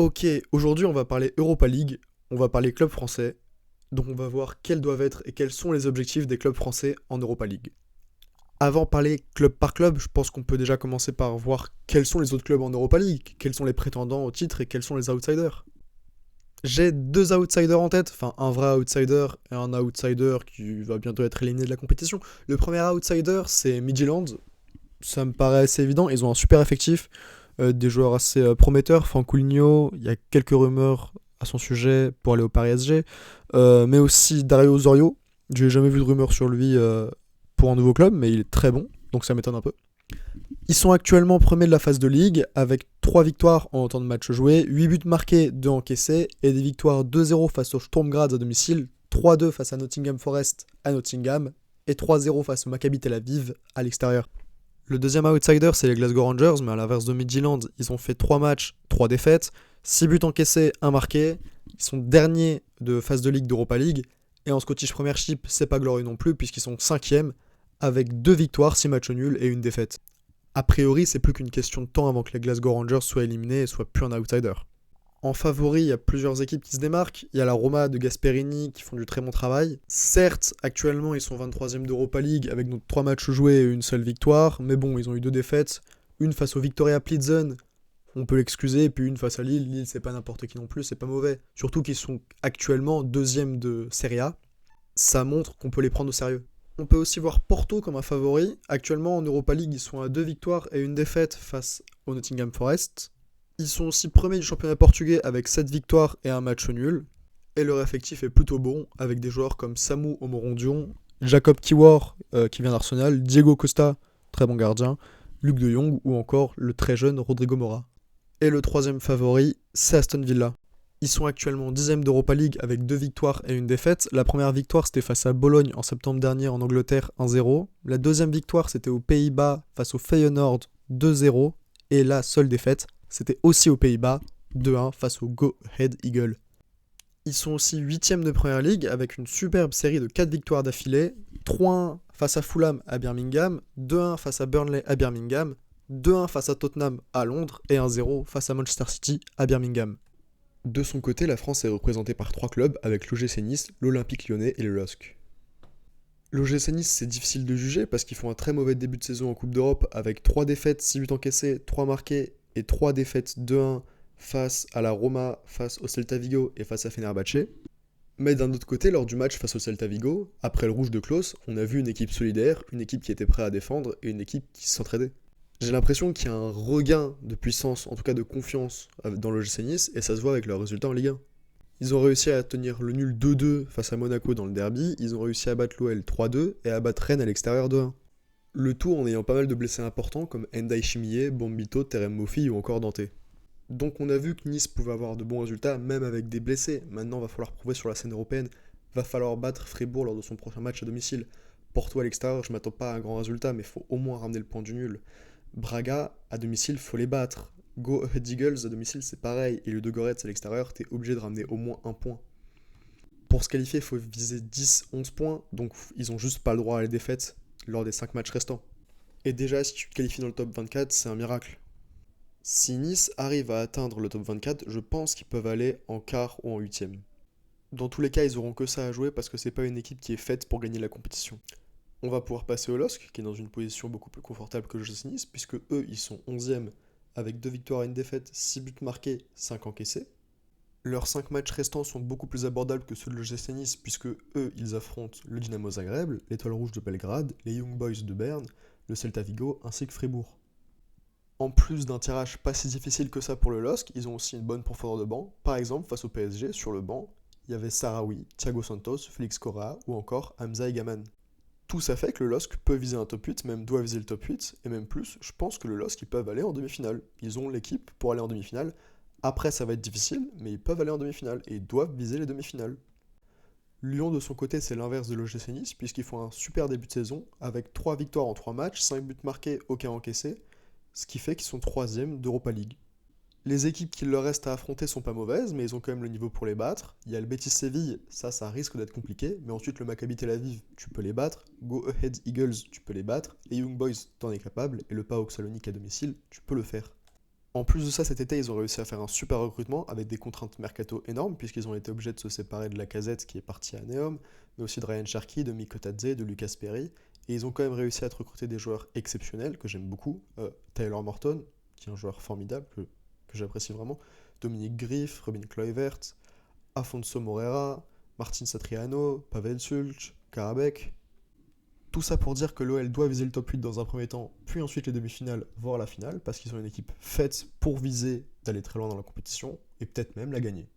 Ok, aujourd'hui on va parler Europa League, on va parler club français, donc on va voir quels doivent être et quels sont les objectifs des clubs français en Europa League. Avant de parler club par club, je pense qu'on peut déjà commencer par voir quels sont les autres clubs en Europa League, quels sont les prétendants au titre et quels sont les outsiders. J'ai deux outsiders en tête, enfin un vrai outsider et un outsider qui va bientôt être éliminé de la compétition. Le premier outsider c'est Midtjylland, ça me paraît assez évident, ils ont un super effectif, des joueurs assez prometteurs. Francoligno, il y a quelques rumeurs à son sujet pour aller au Paris SG, mais aussi Dario Osorio. J'ai jamais vu de rumeurs sur lui pour un nouveau club, mais il est très bon, donc ça m'étonne un peu. Ils sont actuellement premiers de la phase de ligue avec 3 victoires en temps de match joué, 8 buts marqués, 2 encaissés et des victoires 2-0 face au Sturm Graz à domicile, 3-2 face à Nottingham Forest à Nottingham et 3-0 face au Maccabi Tel Aviv à l'extérieur. Le deuxième outsider, c'est les Glasgow Rangers, mais à l'inverse de Midtjylland, ils ont fait 3 matchs, 3 défaites, 6 buts encaissés, 1 marqué. Ils sont derniers de phase de ligue d'Europa League. Et en Scottish Premiership, c'est pas glorieux non plus, puisqu'ils sont 5e, avec 2 victoires, 6 matchs nuls et une défaite. A priori, c'est plus qu'une question de temps avant que les Glasgow Rangers soient éliminés et soient plus un outsider. En favori, il y a plusieurs équipes qui se démarquent. Il y a la Roma de Gasperini qui font du très bon travail. Certes, actuellement, ils sont 23e d'Europa League avec donc 3 matchs joués et une seule victoire. Mais bon, ils ont eu 2 défaites. Une face au Victoria Plizen, on peut l'excuser. Et puis une face à Lille. Lille, c'est pas n'importe qui non plus, c'est pas mauvais. Surtout qu'ils sont actuellement 2e de Serie A. Ça montre qu'on peut les prendre au sérieux. On peut aussi voir Porto comme un favori. Actuellement, en Europa League, ils sont à 2 victoires et une défaite face au Nottingham Forest. Ils sont aussi premiers du championnat portugais avec 7 victoires et un match nul. Et leur effectif est plutôt bon, avec des joueurs comme Samu Omorondion, Jacob Kiwor, qui vient d'Arsenal, Diego Costa, très bon gardien, Luc de Jong ou encore le très jeune Rodrigo Mora. Et le troisième favori, c'est Aston Villa. Ils sont actuellement 10e d'Europa League avec 2 victoires et une défaite. La première victoire, c'était face à Bologne en septembre dernier en Angleterre 1-0. La deuxième victoire, c'était aux Pays-Bas face au Feyenoord 2-0. Et la seule défaite, c'était aussi aux Pays-Bas 2-1 face au Go Ahead Eagles. Ils sont aussi 8e de Première League avec une superbe série de 4 victoires d'affilée. 3-1 face à Fulham à Birmingham, 2-1 face à Burnley à Birmingham, 2-1 face à Tottenham à Londres et 1-0 face à Manchester City à Birmingham. De son côté, la France est représentée par 3 clubs avec l'OGC Nice, l'Olympique Lyonnais et le LOSC. L'OGC Nice, c'est difficile de juger parce qu'ils font un très mauvais début de saison en Coupe d'Europe avec 3 défaites, 6 buts encaissés, 3 marqués et 3 défaites 2-1 face à la Roma, face au Celta Vigo et face à Fenerbahçe. Mais d'un autre côté, lors du match face au Celta Vigo, après le rouge de Klose, on a vu une équipe solidaire, une équipe qui était prête à défendre et une équipe qui s'entraidait. J'ai l'impression qu'il y a un regain de puissance, en tout cas de confiance dans le GC Nice, et ça se voit avec leurs résultats en Ligue 1. Ils ont réussi à tenir le nul 2-2 face à Monaco dans le derby, ils ont réussi à battre l'OL 3-2 et à battre Rennes à l'extérieur 2-1. Le tout en ayant pas mal de blessés importants comme Endai Chimie, Bombito, Terem Mofi ou encore Dante. Donc on a vu que Nice pouvait avoir de bons résultats même avec des blessés. Maintenant va falloir prouver sur la scène européenne, va falloir battre Fribourg lors de son prochain match à domicile. Porto à l'extérieur, je m'attends pas à un grand résultat, mais il faut au moins ramener le point du nul. Braga, à domicile, faut les battre. Go Ahead Eagles, à domicile, c'est pareil. Et le de Goretz à l'extérieur, t'es obligé de ramener au moins un point. Pour se qualifier, il faut viser 10-11 points. Donc ils ont juste pas le droit à la défaite lors des 5 matchs restants. Et déjà, si tu te qualifies dans le top 24, c'est un miracle. Si Nice arrive à atteindre le top 24, je pense qu'ils peuvent aller en quart ou en huitième. Dans tous les cas, ils auront que ça à jouer parce que c'est pas une équipe qui est faite pour gagner la compétition. On va pouvoir passer au LOSC, qui est dans une position beaucoup plus confortable que le GC Nice, puisque eux, ils sont 11e avec 2 victoires et une défaite, 6 buts marqués, 5 encaissés. Leurs 5 matchs restants sont beaucoup plus abordables que ceux de l'OGC Nice, puisque eux, ils affrontent le Dynamo Zagreb, l'Étoile Rouge de Belgrade, les Young Boys de Berne, le Celta Vigo, ainsi que Fribourg. En plus d'un tirage pas si difficile que ça pour le LOSC, ils ont aussi une bonne profondeur de banc. Par exemple, face au PSG, sur le banc, il y avait Sarawi, Thiago Santos, Félix Correa ou encore Hamza Egaman. Tout ça fait que le LOSC peut viser un top 8, même doit viser le top 8, et même plus, je pense que le LOSC, ils peuvent aller en demi-finale. Ils ont l'équipe pour aller en demi-finale. Après, ça va être difficile, mais ils peuvent aller en demi-finale, et ils doivent viser les demi-finales. Lyon, de son côté, c'est l'inverse de l'OGC Nice, puisqu'ils font un super début de saison, avec 3 victoires en 3 matchs, 5 buts marqués, aucun encaissé, ce qui fait qu'ils sont 3e d'Europa League. Les équipes qu'il leur reste à affronter sont pas mauvaises, mais ils ont quand même le niveau pour les battre. Il y a le Betis Séville, ça risque d'être compliqué, mais ensuite le Maccabi Tel Aviv, tu peux les battre. Go Ahead Eagles, tu peux les battre. Les Young Boys, t'en es capable. Et le PAOK Salonique à domicile, tu peux le faire. En plus de ça, cet été, ils ont réussi à faire un super recrutement avec des contraintes mercato énormes, puisqu'ils ont été obligés de se séparer de Lacazette qui est parti à Neom, mais aussi de Ryan Cherki, de Miko Tadze, de Lucas Perry. Et ils ont quand même réussi à recruter des joueurs exceptionnels que j'aime beaucoup. Tyler Morton, qui est un joueur formidable, que j'apprécie vraiment. Dominique Griff, Robin Kluivert, Afonso Moreira, Martin Satriano, Pavel Sulc, Karabek. Tout ça pour dire que l'OL doit viser le top 8 dans un premier temps, puis ensuite les demi-finales, voire la finale, parce qu'ils sont une équipe faite pour viser d'aller très loin dans la compétition, et peut-être même la gagner.